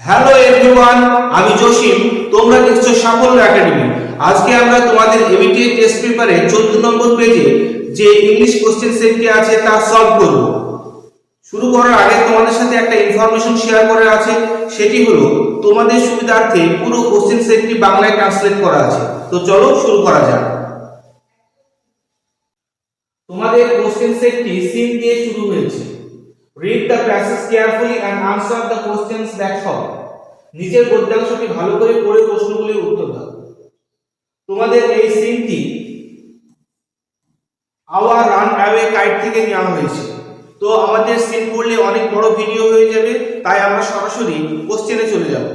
Hello everyone, আমি জসিম। তোমরা দেখছো সাফল্য একাডেমি। আজকে আমরা তোমাদের এবিটিএ টেস্ট পেপারে 14 নম্বর পেজে যে ইংলিশ কোশ্চেন সেটটি আছে তা সলভ করব। শুরু করার আগে তোমাদের সাথে একটা ইনফরমেশন শেয়ার করার আছে, সেটি হলো তোমাদের সুবিধার্থে পুরো কোশ্চেন সেটটি বাংলায় ট্রান্সলেট করা আছে। তো চলো শুরু করা যাক। তোমাদের কোশ্চেন সেটটি সিন দিয়ে শুরু হয়েছে। Read the passage carefully and answer the questions that follow. নিচের গদ্যাংশটি ভালো করে পড়ে প্রশ্নগুলির উত্তর দাও। তোমাদের এই সিনটি আওয়ার রান অ্যাওয়ে কাইট থেকে নেওয়া হয়েছে। তো আমাদের সিন পড়লে অনেক বড় ভিডিও হয়ে যাবে, তাই আমরা সরাসরি কোশ্চেনে চলে যাব।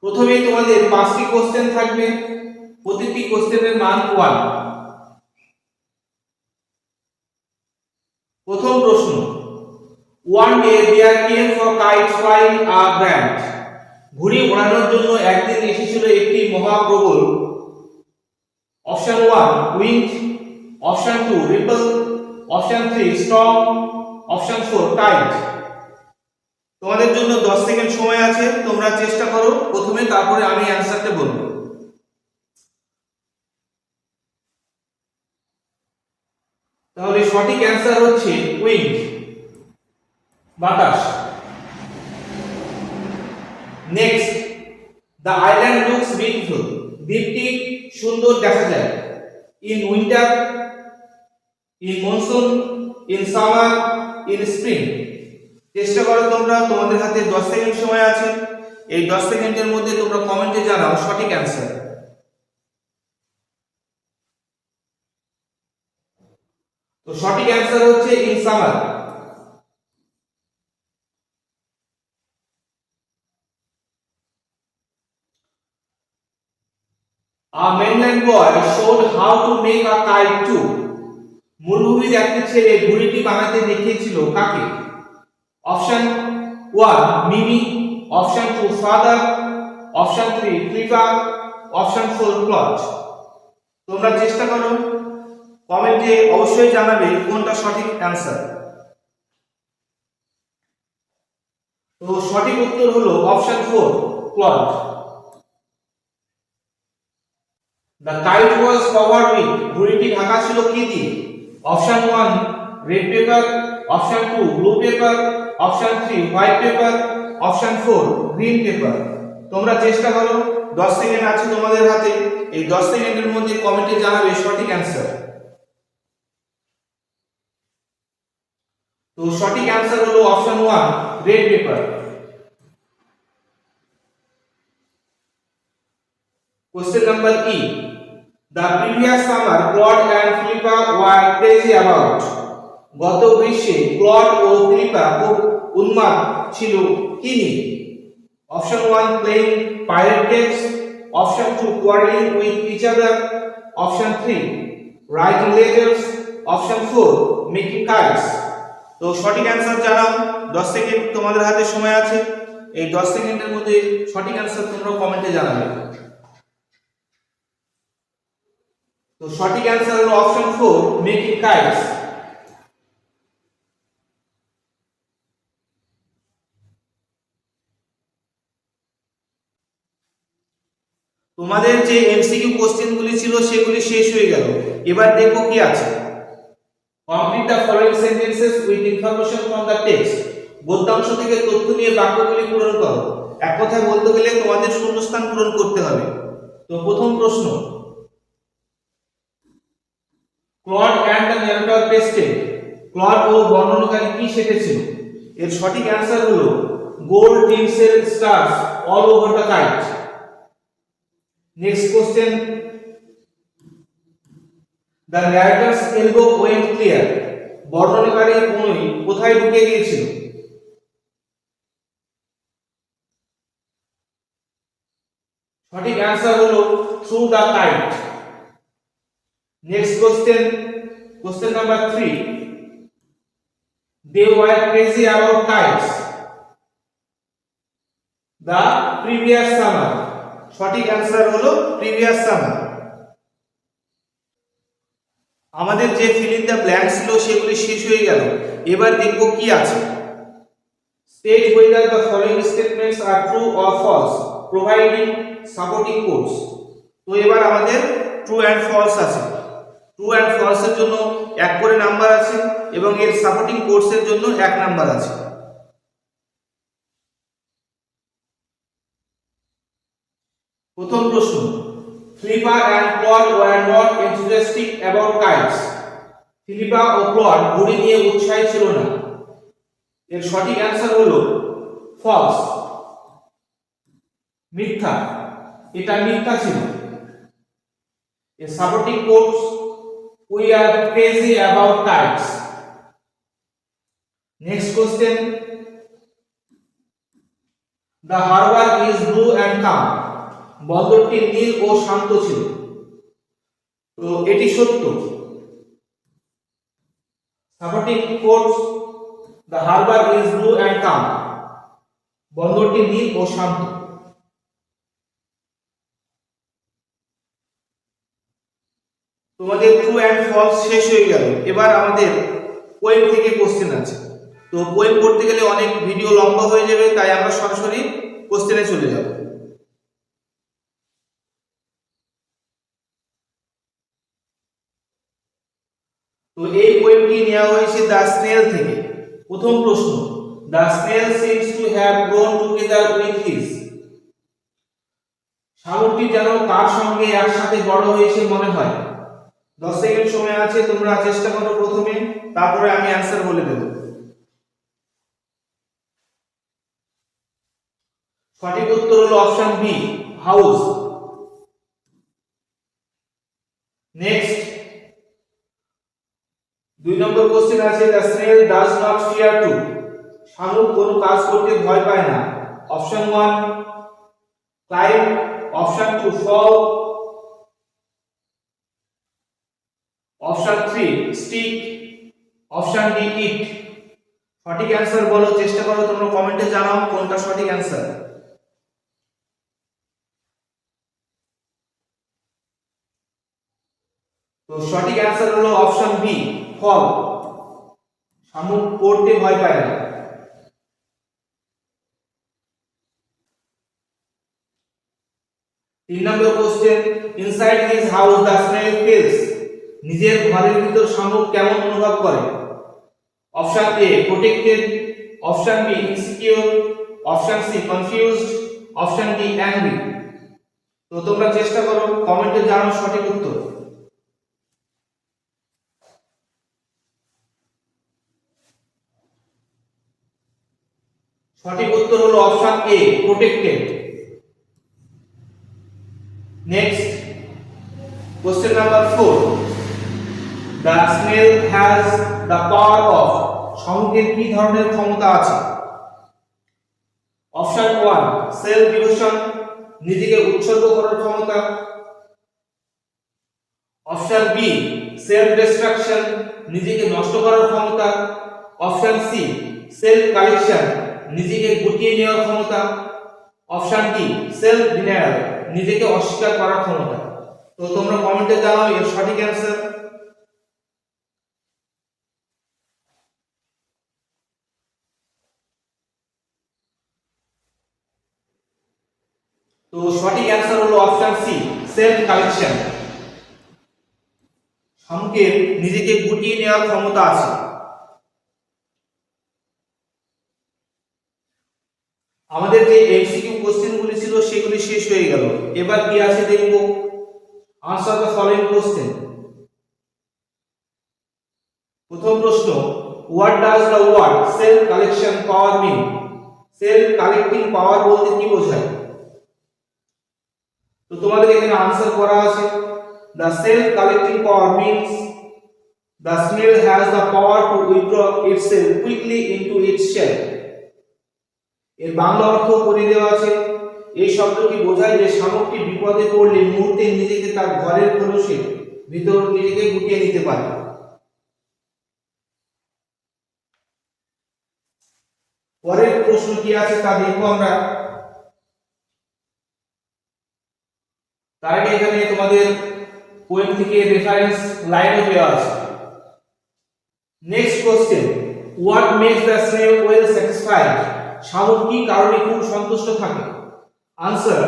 প্রথমেই তোমাদের 5টি কোশ্চেন থাকবে, প্রতিটি কোশ্চেনের মান 1। প্রথম প্রশ্ন, one day there came for kite flying a grand. ঘুড়ি ওড়ানোর জন্য একদিন এসেছিল একটি মহাপ্রবল। Option 1 wind, option 2 ripple, option 3 storm, option 4 tide. তোমাদের জন্য 10 সেকেন্ড সময় আছে, তোমরা চেষ্টা করো প্রথমে, তারপরে আমি অ্যানসারটা বলবো। তাহলে সঠিক অ্যানসার হচ্ছে উইন্ড, বাতাস। Next, the island looks beautiful. দ্বীপটি সুন্দর দেখা যায়। In winter, in monsoon, in summer, in spring. চেষ্টা করো তোমরা, তোমাদের হাতে 10 সেকেন্ড সময় আছে। এই 10 সেকেন্ডের মধ্যে তোমরা কমেন্টে জানাও সঠিক অ্যানসার। তো সঠিক অ্যানসার হচ্ছে in summer. A mainland boy showed how to make a kite too. মরুভূমির একটি ছেলে ঘুড়িটি বানাতে দেখিয়েছিল কাকে? Option 1 Mimi, option 2 father, option 3 Flipper, option 4 Claude. তোমরা চেষ্টা করো, কমেন্টে অবশ্যই জানাবে কোনটা সঠিক অ্যানসার। তো সঠিক উত্তর হলো option 4 Claude. The kite was covered with, ঘুড়িটি ঢাকা ছিল কি দিয়ে? Option 1 red paper, option 2 blue paper, option 3 white paper, option 4 green paper. তোমরা চেষ্টা করো, 10 সেকেন্ড আছে তোমাদের হাতে। এই 10 সেকেন্ডের মধ্যে কমেন্টে জানাবে সঠিক অ্যানসার। তো সঠিক অ্যানসার হলো option 1 red paper. Question number E. The previous summer, Claude and Philippa were crazy about. গত গ্রীষ্মে ক্লড ও ফিলিপা খুব উন্মাদ ছিল কি নিয়ে? Option 1 playing pirate games, option 2 quarreling with each other, option 3 writing letters, option 4 making kites. তো সঠিক answer জানাও। 10 সেকেন্ড তোমাদের হাতে সময় আছে। এই 10 সেকেন্ডের মধ্যে সঠিক অ্যানসার তোমরা কমেন্টে জানাবে। তো সঠিক অ্যানসার হলো অপশন 4 মেকিং কাইটস। তোমাদের যে এমসিকিউ কোশ্চেনগুলি ছিল সেগুলি শেষ হয়ে গেল। এবার দেখো কি আছে। Complete the following sentences with information from the text. গদ্যাংশ থেকে তথ্য নিয়ে বাক্যগুলি পূরণ করো। এক কথায় বলতে গেলে তোমাদের শূন্যস্থান পূরণ করতে হবে। তো প্রথম প্রশ্ন, Claude and the narrator tested. Claude ও বর্ণনাকারী কি শিখেছিল? এর সঠিক অ্যানসার হলো gold tinsel stars all over the kite. Next question, the narrator's elbow went clear. বর্ণনাকারীর কনুই কোথায় ঢুকে গিয়েছিল? সঠিক অ্যানসার হলো through the kite. Next question, question number 3, they were crazy about kites the previous summer. সঠিক answer হলো previous summer. আমাদের যে ফিল ইন দ্য ব্ল্যাঙ্ক ছিল সেগুলি শেষ হয়ে গেল। এবার দেখব কি আছে। State whether the following statements are true or false providing supporting quotes। তো এবার আমাদের ট্রু অ্যান্ড ফলস আছে। ট্রু অ্যান্ড ফলস এর জন্য 1 করে নাম্বার আছে এবং এর সাপোর্টিং কোটস এর জন্য 1 নাম্বার আছে। প্রথম প্রশ্ন, ফিলিপা and Claude were not enthusiastic about kites। Philippa ও ক্লড ঘুড়ি নিয়ে উৎসাহী ছিল না। এর সঠিক অ্যান্সার হলো ফলস, মিথ্যা। এটা মিথ্যা ছিল। এর supporting quotes, we are crazy about kites। Next question, the harbor is blue and calm। বন্দরটি নীল ও শান্ত ছিল। তো এটি সত্য। Supporting quotes, the harbor is blue and calm। বন্দরটি নীল ও শান্ত। তোমাদের ট্রু অ্যান্ড ফলস শেষ হয়ে গেল। এবার আমাদের পোয়েম থেকে কোশ্চেন আছে। তো পোয়েম পড়তে গেলে অনেক ভিডিও লম্বা হয়ে যাবে, তাই আমরা সরাসরি কোশ্চেনে চলে যাব। তো এই পোয়েমটি নেওয়া হয়েছে দ্য স্নেল থেকে। প্রথম প্রশ্ন, the snail seems to have grown together with his. শামুকটি যেন কার সঙ্গে একসাথে বড় হয়েছে মনে হয়। 10 সেকেন্ড সময় আছে, তোমরা চেষ্টা করো প্রথমে, তারপরে আমি অ্যানসার বলে দেব। সঠিক উত্তর হলো অপশন বি, হাউস। নেক্সট 2 নম্বর কোশ্চেন আছে, the snail does not fear two. শামুক কোনো কাজ করতে ভয় পায় না। অপশন 1 ক্লাইম্ব, অপশন 2 ফল, অপশন 3 স্টিক, অপশন ডি ইট। সঠিক অ্যান্সার বলো, চেষ্টা করো, তোমরা কমেন্টে জানাও কোনটা সঠিক অ্যান্সার। তো সঠিক অ্যান্সার হলো অপশন বি, ফল। শামুক পড়তে ভয় পায় না। 3 নম্বর question, inside his house the snail feels. নিজের ঘরের ভিতর শামুক কেমন অনুভব করে। Option A protected, option B insecure, option C confused, option D angry. তো তোমরা চেষ্টা করো কমেন্টে জানাও সঠিক উত্তর। সঠিক উত্তর হলো option A protected. Next question number 4, the snail has the power of. শামুকের কি ধরনের ক্ষমতা আছে। অপশন 1 সেলফ ডিভোশন, নিজেকে উৎসর্গ করার ক্ষমতা। অপশন বি সেলফ ডিস্ট্রাকশন, নিজেকে নষ্ট করার ক্ষমতা। অপশন সি সেলফ কালেকশন, নিজেকে গুটিয়ে নেওয়ার ক্ষমতা। অপশন ডি সেলফ ডিনায়াল, নিজেকে অস্বীকার করার ক্ষমতা। তো তোমরা কমেন্টে জানাও এর সঠিক অ্যান্সার। তো সঠিক অ্যান্সার হলো অপশন সি সেলফ কালেকশন। শামুকের নিজেকে গুটিয়ে নেওয়ার ক্ষমতা আছে। আমাদের যে এমসিকিউ কোশ্চেনগুলি ছিল সেগুলি শেষ হয়ে গেল। এবার কি আছে দেখব। Answer the following question. প্রথম প্রশ্ন, what does the word self collection power mean. Self collecting power বলতে কি বোঝায়। তো তোমাদের এখানে আনসার করা আছে, the self collecting power means the snail has the power to withdraw itself quickly into its shell. এর বাংলা অর্থ করে দেওয়া আছে। এই শব্দটি বোঝায় যে শামুকটি বিপদে পড়লে মুহূর্তে নিজেকে তার ঘরের খোলসে ভিতর নিজেকে গুটিয়ে নিতে পারে। পরের প্রশ্ন কি আছে তা দেখবো আমরা। তার আগে এখানে তোমাদের পোয়েম থেকে রেফারেন্স লাইনও দেওয়া আছে। Next question, what makes the snail well satisfied? শামুক কি কারণে খুব সন্তুষ্ট থাকে? Answer,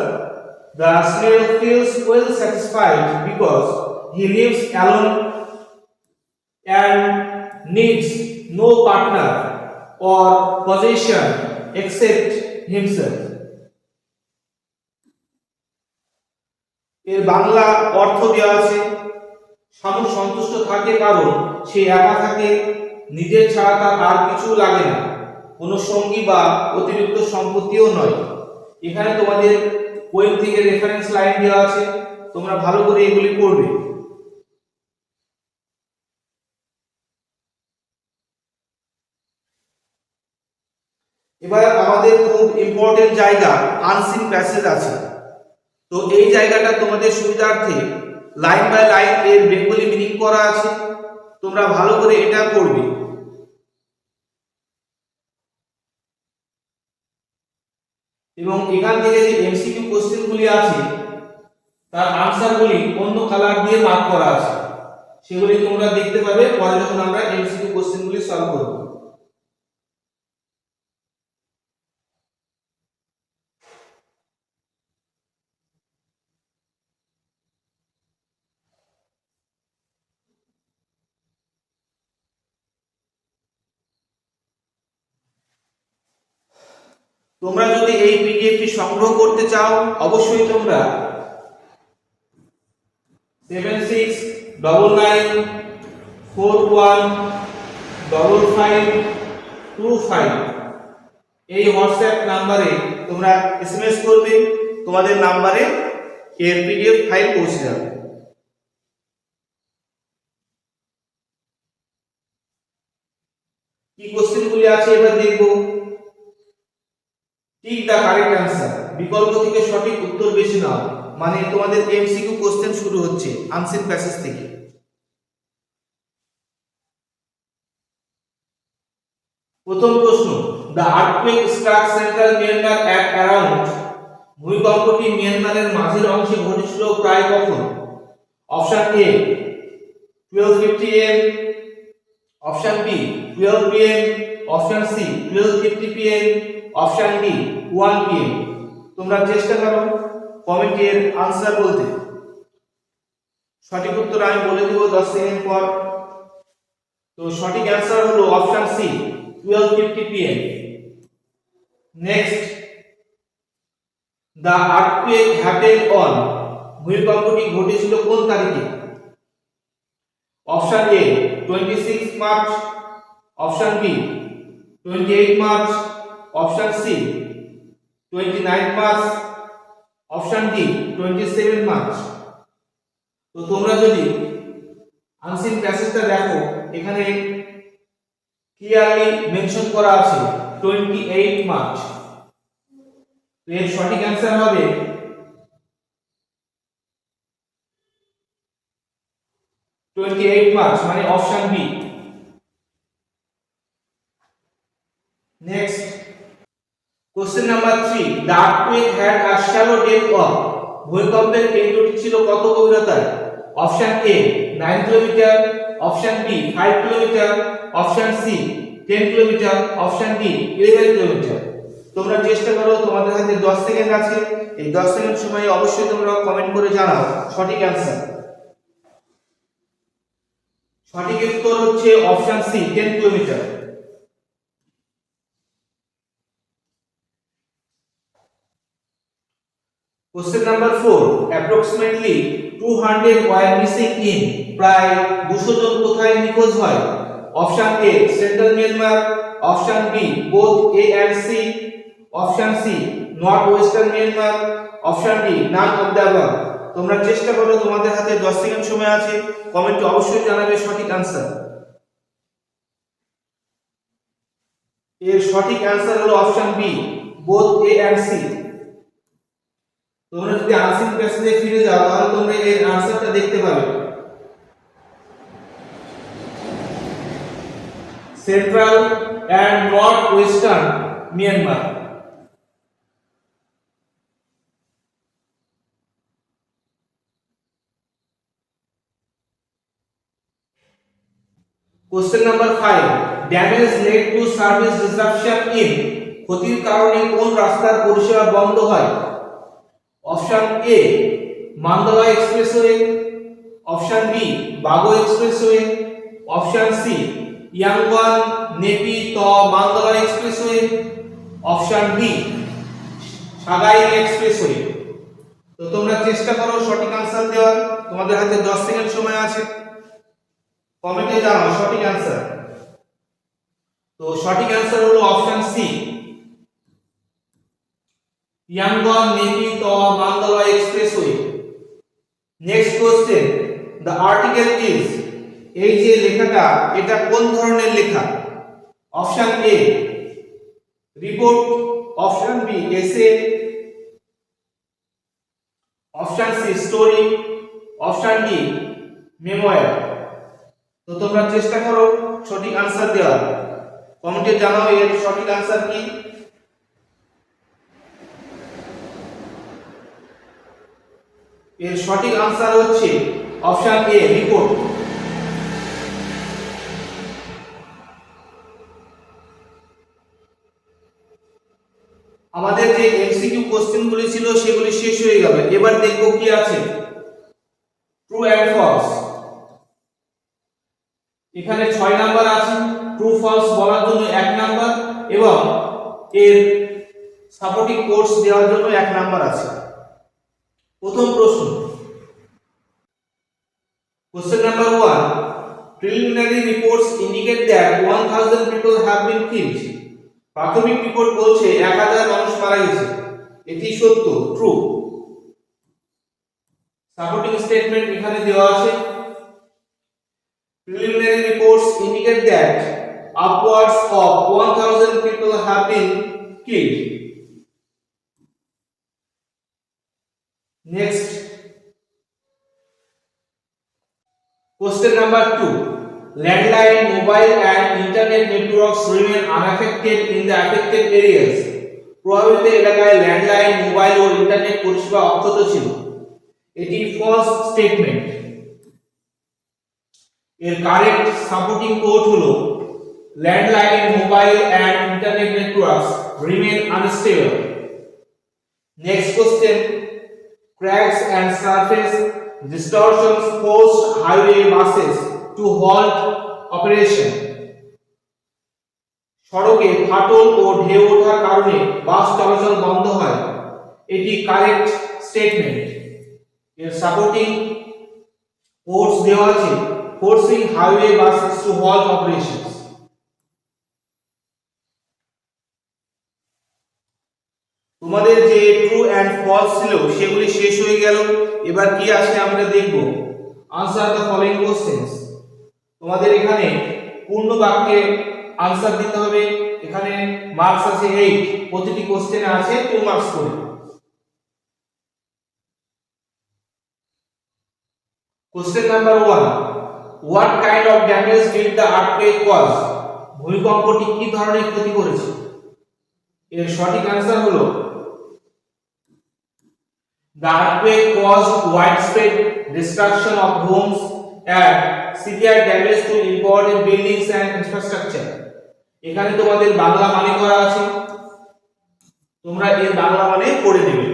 the snail feels well satisfied because he lives alone and needs no partner or possession except himself. এর বাংলা অর্থ দেওয়া আছে, শামুক সন্তুষ্ট থাকে কারণ সে একা থাকে, নিজের ছাড়া তার আর কিছু লাগে না, কোনো সঙ্গী বা অতিরিক্ত সম্পত্তিও নয়। এখানে তোমাদের পোয়েম থেকে রেফারেন্স লাইন দেওয়া আছে, তোমরা ভালো করে এগুলি পড়বে। এবার আমাদের খুব ইম্পর্টেন্ট জায়গা আনসিন প্যাসেজ আছে। তো এই জায়গাটা তোমাদের সুবিধার্থে লাইন বাই লাইন এর বেঙ্গলি মিনিং করা আছে, তোমরা ভালো করে এটা পড়বে। এবং এখান থেকে যে এমসিকিউ কোশ্চেনগুলি আছে তার আনসারগুলি অন্য কালার দিয়ে মার্ক করা আছে, সেগুলি তোমরা দেখতে পাবে পরে যখন আমরা এমসিকিউ কোশ্চেনগুলি সলভ করব। তোমরা যদি এই পিডিএফটি সংগ্রহ করতে চাও অবশ্যই তোমরা 7699415525 এই হোয়াটসঅ্যাপ নাম্বারে তোমরা এসএমএস করবে, তোমাদের নাম্বারে এর পিডিএফ ফাইল পৌঁছে যাবে। কি কোশ্চেনগুলি আছে এবার দেখব। টিক দা কারেক্ট অ্যান্সার, বিকল্প থেকে সঠিক উত্তর বেছে নাও, মানে তোমাদের এমসিকিউ কোশ্চেন শুরু হচ্ছে আনসিন প্যাসেজ থেকে। প্রথম প্রশ্ন, the earthquake struck central Myanmar at around, ভূমিকম্পটি মিয়ানমারের মাঝের অংশে ঘটেছিল প্রায় কখন? Option A 1250 am, option B 12 pm, option C 1250 pm, option D 1 pm। তোমরা চেষ্টা করো কমেন্টের আনসার বলতে। সঠিক উত্তর আমি বলে দেব 10 সেকেন্ড পর। তো সঠিক অ্যান্সার হলো option C 1250 pm। Next, the earthquake happened on, ভূমিকম্পটি ঘটেছিল কোন তারিখে? Option A 26 March, option B 28 March, option C 29 March, option D 27 March. তো তোমরা যদি আনসিন প্যাসেজটা দেখো এখানে ক্লিয়ারলি মেনশন করা আছে 28 মার্চ। তো এর সঠিক অ্যান্সার হবে 28 মার্চ, মানে option B. Next, question number 3, the earthquake had a shallow depth of, ভূমিকম্পের কেন্দ্রটি ছিল কত গভীরতায়? Option A 9 kilometre, option B 5 kilometre, option C 10 kilometre, option D 11 kilometre. তোমরা চেষ্টা করো, তোমাদের হাতে 10 সেকেন্ড আছে, এই 10 সেকেন্ড সময়ে অবশ্যই তোমরা কমেন্ট করে জানাও সঠিক অ্যান্সার। সঠিক উত্তর হচ্ছে option C 10 kilometre. Question number 4, approximately 200 were missing in, প্রায় 200 জন কোথায় নিখোঁজ হয়? Option A central Myanmar, option B both A and C, option C north western Myanmar, option D none of the above. তোমরা চেষ্টা করো, তোমাদের হাতে 10 সেকেন্ড সময় আছে, কমেন্টে অবশ্যই জানাবে সঠিক অ্যান্সার। এর সঠিক অ্যান্সার হলো option B both A and C. তোমরা যদি আনসিন প্যাসেজে ফিরে যাও তাহলে তোমরা এর আনসারটা দেখতে পাবে। Central and north western Myanmar. Question number 5. Damage led to service disruption in ক্ষতির কারণে কোন রাস্তার পরিষেবা বন্ধ হয়? Option A Mandalay expressway, option B Bago expressway, option C Yangon Naypyidaw Mandalay expressway, option D Sagaing expressway. তো তোমরা চেষ্টা করো সঠিক আনসার দেওয়ার, তোমাদের হাতে 10 সেকেন্ড সময় আছে, কমেন্টে জানাও সঠিক আনসার। তো সঠিক আনসার হলো option C Yangon Naypyidaw Mandalay expressway. Next question, the article is, এই যে লেখাটা এটা কোন ধরনের লেখা? Option A report, option B essay, option C story, option D memoir. তো তোমরা চেষ্টা করো সঠিক আনসার দেওয়ার, কমেন্টে জানাও এর সঠিক আনসার কি। এর সঠিক আনসার হচ্ছে অপশন এ রিপোর্ট। আমাদের যে এমসিকিউ কোশ্চেনগুলি ছিল সেগুলি শেষ হয়ে গেল, এবার দেখব কি আছে ট্রু এন্ড ফলস। এখানে 6 নাম্বার আছে, ট্রু ফলস বলার জন্য 1 নাম্বার এবং এর সাপোর্টিং কোর্স দেওয়ার জন্য 1 নাম্বার আছে। প্রথম প্রশ্ন, question number 1, preliminary reports indicate that 1000 people have been killed. প্রাথমিক রিপোর্ট বলছে 1000 মানুষ মারা গেছে, এটি সত্য, ট্রু। সাপোর্টিং স্টেটমেন্ট এখানে দেওয়া আছে, preliminary reports indicate that upwards of 1000 people have been killed. Next, question number 2, landline, mobile and internet networks remain unaffected in the affected areas. প্রভাবিত এলাকায় ল্যান্ডলাইন, মোবাইল ও ইন্টারনেট পরিষেবা অক্ষত ছিল, এটি ফলস স্টেটমেন্ট। এর কারেক্ট সাপোর্টিং কোড হলো landline, mobile and internet networks remain unstable. Next question, cracks and surface distortions forced highway buses to halt operation. সড়কে ফাটল ও ঢেউ ওঠার কারণে বাস চলাচল বন্ধ হয়, এটি কারেক্ট স্টেটমেন্ট। এর সাপোর্টিং কোডস দেওয়া আছে, forcing highway buses to halt operations. তোমাদের যে ট্রু এন্ড ফলস ছিল সেগুলি শেষ হয়ে গেল, এবার কি আসে আমরা দেখব। Answer the following questions. তোমাদের এখানে পূর্ণ বাক্যে আনসার দিতে হবে, এখানে মার্কস আছে 8, প্রতিটি কোশ্চেনে আছে 2 মার্কস করে। Question number 1, what kind of damage did the earthquake cause? ভূমিকম্পটি কি ধরনের ক্ষতি করেছে? এর সঠিক আনসার হলো the earthquake caused widespread destruction of homes and severe damage to important buildings and infrastructure. এখানে তোমাদের বাংলা মানে করা আছে, তোমরা এর বাংলা মানে পড়ে নেবে।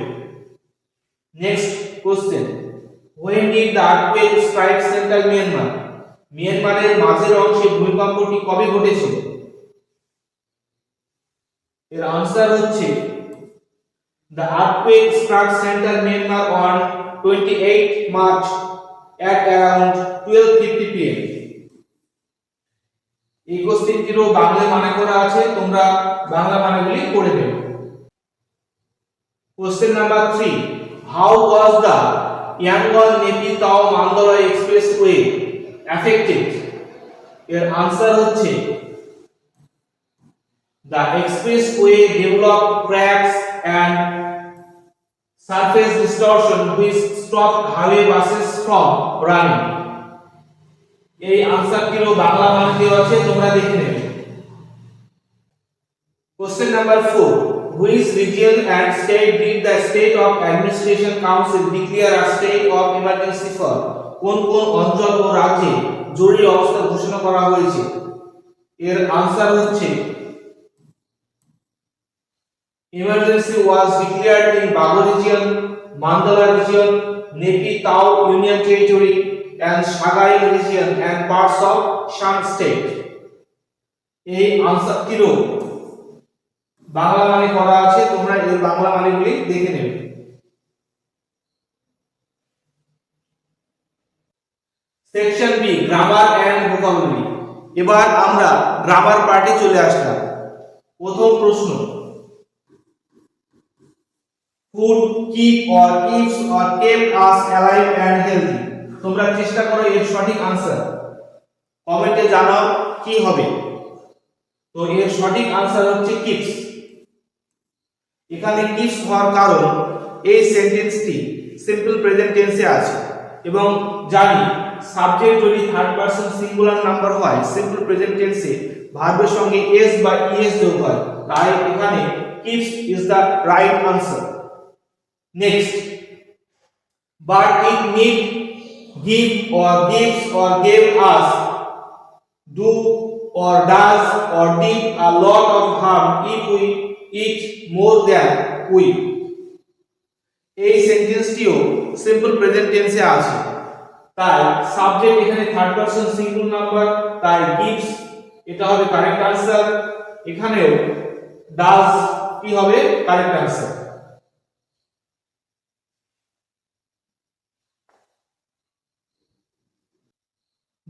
Next question, when did the earthquake strike central Myanmar? মিয়ানমারের মাঝের অংশে ভূমিকম্পটি কবে ঘটেছিল? এর আনসার হচ্ছে the earthquake struck central Myanmar on 28 March at around 12:50 pm. এই কোশ্চেনটিরও বাংলা মানে করা আছে, তোমরা বাংলা মানেগুলি পড়ে নেবে। Question number 3, how was the Yangon Nepi Tao Mandalay Expressway affected? এর আনসার হচ্ছে the expressway developed cracks and surface distortion which stopped highway buses from running. এই আনসারটিরও বাংলা মানে দেওয়া আছে, তোমরা দেখে নেবে। Question number 4, which region and state did the state of administration council declare a state of emergency for? কোন কোন অঞ্চল ও রাজ্যে জরুরি অবস্থা ঘোষণা করা হয়েছে? এর আনসার হচ্ছে emergency was declared in Bago region, Mandala region, Nepi Tao Union Territory and Shagai region and parts of Shan state. এই আনসারটিরও বাংলা মানে করা আছে, তোমরা এর বাংলা মানেগুলি দেখে নেবে। Section B, grammar and vocabulary. এবার আমরা গ্রামার পার্টে চলে আসলাম। প্রথম প্রশ্ন, food keep or keeps or kept us alive and healthy. তোমরা চেষ্টা করো এর সঠিক আনসার কমেন্টে জানাও কি হবে। তো এর সঠিক আনসার হচ্ছে কিপস। এখানে কিপস হওয়ার কারণ এই সেন্টেন্সটি সিম্পল প্রেজেন্ট টেন্সে আছে এবং জানি সাবজেক্ট যদি থার্ড পারসন সিঙ্গুলার নাম্বার হয় সিম্পল প্রেজেন্ট টেন্সে ভার্বের সঙ্গে এস বা ইএস যোগ হয়, তাই এখানে keeps is the right answer. Next, but it need give or gives or gave us, do or does or did a lot of harm if we eat more than we। এই সেন্টেন্সটিও simple present টেন্সে আছে, তাই subject এখানে third person singular number, তাই gives এটা হবে correct answer. এখানেও does কি হবে correct answer.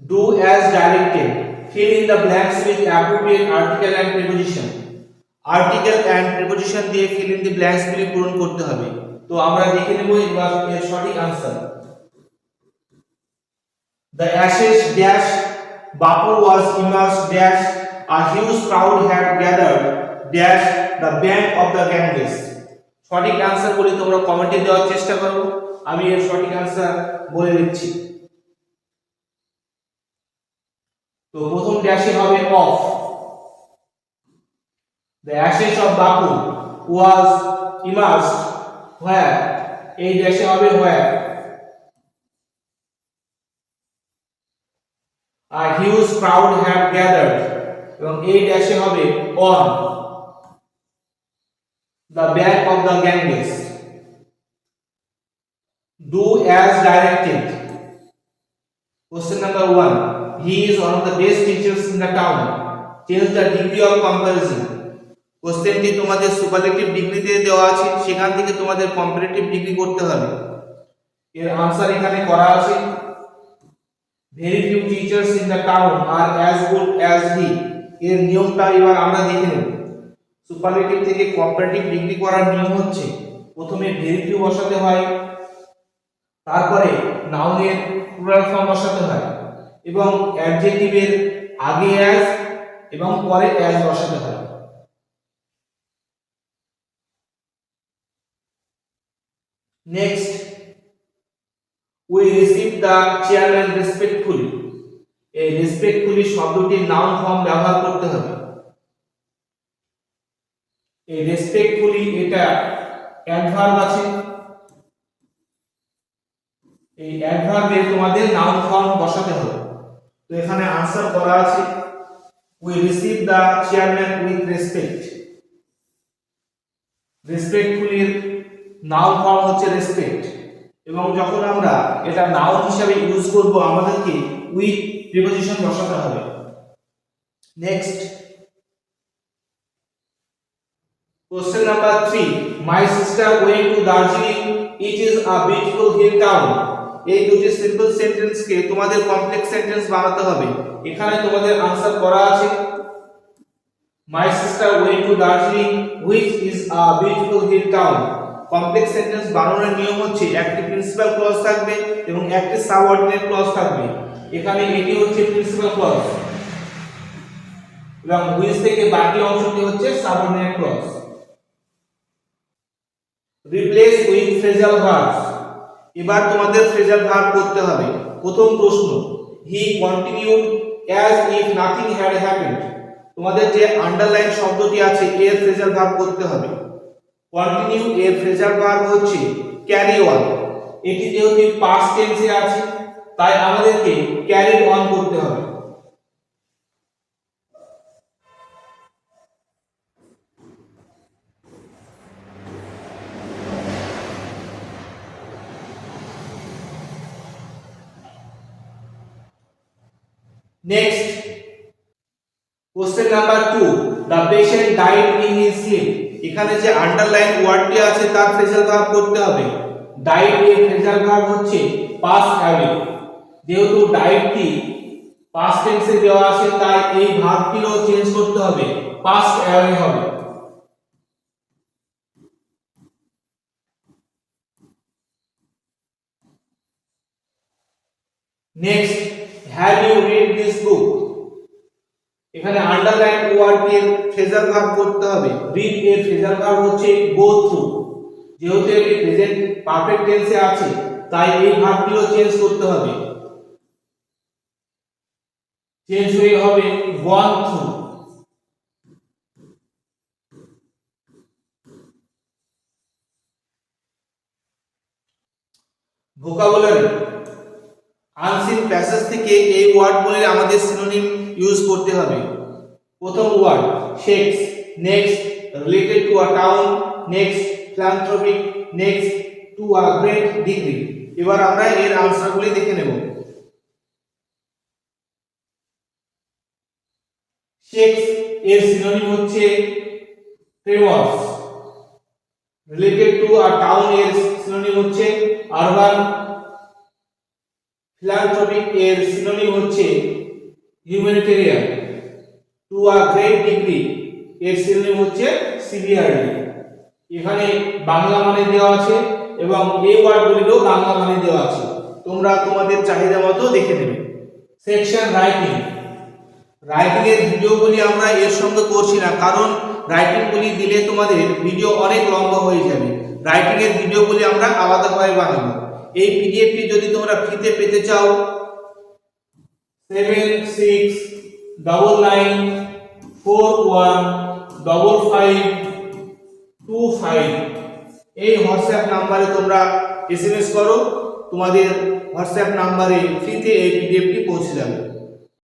Do as directed, fill in the blanks with appropriate article and preposition। Article and preposition দিয়ে fill in the blanks গুলি পূরণ করতে হবে। তো আমরা দেখে নেব এবার এর সঠিক answer. The ashes dash Bapu was immersed dash a huge crowd had gathered dash the bank of the Ganges। সঠিক আনসার বলি তোমরা কমেন্টে দেওয়ার চেষ্টা করো, আমি এর সঠিক আনসার বলে দিচ্ছি। তো প্রথম ড্যাশে হবে of. The ashes of Bapu was immersed where, এই ড্যাশে হবে where। A huge crowd had gathered এবং এই ড্যাশে হবে on the bank of the Ganges। Do as directed। Question number 1, he is one of the best teachers in the town, change the degree of comparison। কোশ্চেনটি তোমাদের superlative ডিগ্রিতে দেওয়া আছে, সেখান থেকে তোমাদের কম্পারেটিভ ডিগ্রি করতে হবে। এর আনসার এখানে করা আছে, very few teachers in the town are as good as he. এর নিয়মটা এবার আমরা দেখে নেব। সুপারলেটিভ থেকে কম্পারেটিভ ডিগ্রি করার নিয়ম হচ্ছে প্রথমে ভেরি ফিউ বসাতে হয়, তারপরে নাউনের প্লুরাল ফর্ম বসাতে হয় এবং অ্যাডজেক্টিভের আগে অ্যাজ এবং পরে অ্যাজ বসাতে হয়। Next, we receive the chairman respectfully. এই রেসপেক্টফুলি শব্দটি নাউন ফর্ম ব্যবহার করতে হবে। এই রেসপেক্টফুলি এটা অ্যাডভার্ব আছে, এই অ্যাডভার্বে তোমাদের নাউন ফর্ম বসাতে হবে। তো এখানে আনসার করা আছে, we receive the chairman with respect. রেসপেক্টফুলির নাউন ফর্ম হচ্ছে রেসপেক্ট এবং যখন আমরা এটা নাউন হিসাবে ইউজ করব আমাদেরকে উইথ প্রিপোজিশন বসাতে হবে। Next, question number 3, my sister went to Darjeeling, it is a beautiful hill town. এই দুটি সিম্পল সেন্টেন্সকে তোমাদের কমপ্লেক্স সেন্টেন্স বানাতে হবে। এখানে তোমাদের আনসার করা আছে, my sister went to Darjeeling which is a beautiful hill town. Complex sentence বানানোর নিয়ম হচ্ছে একটি প্রিন্সিপাল ক্লজ থাকবে এবং একটি সাবঅর্ডিনেট ক্লজ থাকবে। এখানে এটি হচ্ছে প্রিন্সিপাল ক্লজ এবং হুইচ থেকে বাকি অংশটি হচ্ছে subordinate clause. Replace with phrasal verbs. এবার তোমাদের ফ্রেজাল ভার্ব করতে হবে। প্রথম প্রশ্ন, he continued as if nothing had happened. তোমাদের যে আন্ডারলাইন শব্দটি আছে এর ফ্রেজাল ভার্ব করতে হবে। কন্টিনিউ এর ফ্রেজাল ভার্ব হচ্ছে ক্যারি অন। এটি যেহেতু পাস্ট টেন্সে আছে তাই আমাদেরকে ক্যারি অন করতে হবে। Next question number 2, the patient died in his sleep. এখানে যে আন্ডারলাইন ওয়ার্ডটি আছে তার ফ্রেজাল ভার্ব করতে হবে। ডাইড এর ফ্রেজাল ভার্ব হচ্ছে পাস্ট অ্যাওয়ে। যেহেতু ডাইডটি পাস্ট টেন্সে দেওয়া আছে তাই এই ভার্বটিও চেঞ্জ করতে হবে, পাস্ট অ্যাওয়ে হবে। Next, have you read this book. এখানে আন্ডারলাইন ওয়ার্ড এর ফ্রেজাল ভার্ব করতে হবে। রিড এর ফ্রেজাল ভার্ব হচ্ছে গো থ্রু। যেহেতু এটি প্রেজেন্ট পারফেক্ট টেন্সে আছে তাই এই ভার্বটিও চেঞ্জ করতে হবে, চেঞ্জ হয়ে হবে gone through. Vocabulary, unseen passage থেকে এই ওয়ার্ডগুলির আমাদের সিনোনিম ইউজ করতে হবে। প্রথম word shakes, next related to a town, next philanthropic, next to a great degree. এবার আমরা এর আনসারগুলি দেখে নেব। শেক্স এর সিনোনিম হচ্ছে famous. Related to a town এর সিনোনিম হচ্ছে আরবান। ফিলান্থ্রপিক এর সিনোনিম হচ্ছে humanitarian. Two a great degree এর সিনোনিম হচ্ছে সিভিয়ারলি। এখানে বাংলা মানে দেওয়া আছে এবং এই ওয়ার্ডগুলিরও বাংলা মানে দেওয়া আছে, তোমরা তোমাদের চাহিদা মতো দেখে নেবে। সেকশন রাইটিং, রাইটিং এর ভিডিওগুলি আমরা এর সঙ্গে করছি না, কারণ রাইটিংগুলি দিলে তোমাদের ভিডিও অনেক লম্বা হয়ে যাবে। রাইটিং এর ভিডিওগুলি আমরা আলাদাভাবে বানাবো। এই পিডিএফটি যদি তোমরা ফ্রিতে পেতে চাও 7699415525 এই হোয়াটসঅ্যাপ নাম্বারে তোমরা এসএমএস করো, তোমাদের হোয়াটসঅ্যাপ নাম্বারে ফ্রিতে এই পিডিএফটি পৌঁছে যাবে।